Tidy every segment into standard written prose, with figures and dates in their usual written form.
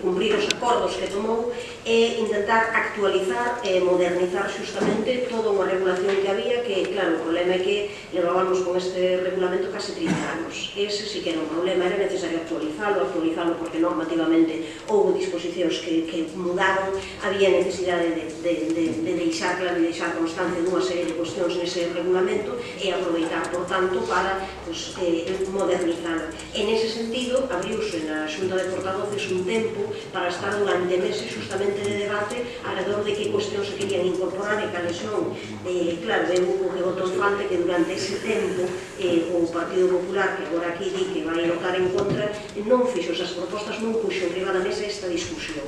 cumprir os acordos que tomou e intentar actualizar e modernizar xustamente toda unha regulación que había que, claro, o problema é que levábamos con este regulamento case 30 anos. Ese sí que era un problema, era necesario actualizalo porque normativamente houve disposicións que mudaron, había necesidade de deixar claro e deixar constancia dunha serie de cuestións nese regulamento e aproveitar, por tanto, para modernizalo. En ese sentido, abriuse na Xunta de Portavoces un tempo para estar durante meses justamente de debate alrededor de que cuestións se querían incorporar e cales son. Claro, eu que voto en falta que durante ese tempo o Partido Popular, que agora aquí di que vai votar en contra, non fixo esas propostas, non puxo enriba da mesa esta discusión.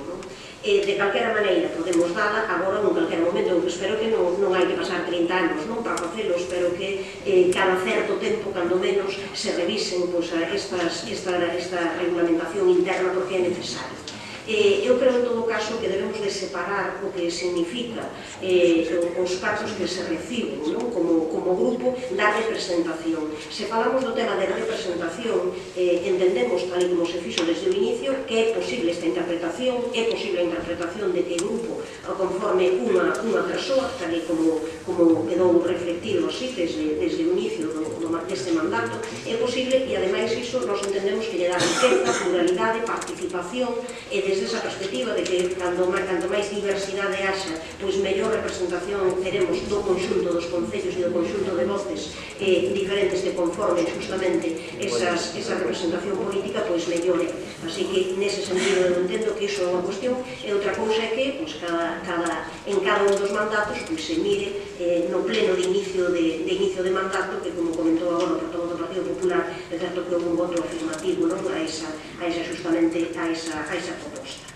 De calquera maneira podemos dala agora en calquera momento. Eu espero que non hai que pasar 30 anos para facelo, espero que cada certo tempo, cando menos, se revisen esta regulamentación interna porque é necesario. Eu creo en todo caso que debemos de separar o que significa os casos que se reciben como grupo da representación. Se falamos do tema de representación, entendemos, tal como se fixo desde o inicio, que é posible esta interpretación, é posible a interpretación de que o grupo conforme unha persoa, tal como quedou reflectido así desde o inicio deste mandato, é posible e ademais iso nos entendemos que lle dá riqueza, pluralidade, participación e desde esa perspectiva de que canto máis diversidade haxa, pois mellor representación teremos do conxunto dos concellos e do conxunto de voces diferentes que conformen justamente esa representación política, pois mellor é. Así que, nese sentido, eu entendo que iso é unha cuestión, e outra cousa é que en cada un dos mandatos se mire no pleno de inicio de mandato, que como comentou agora o portavoz do Partido Popular, é certo que houve un voto afirmativo a esa justamente a esa proposta.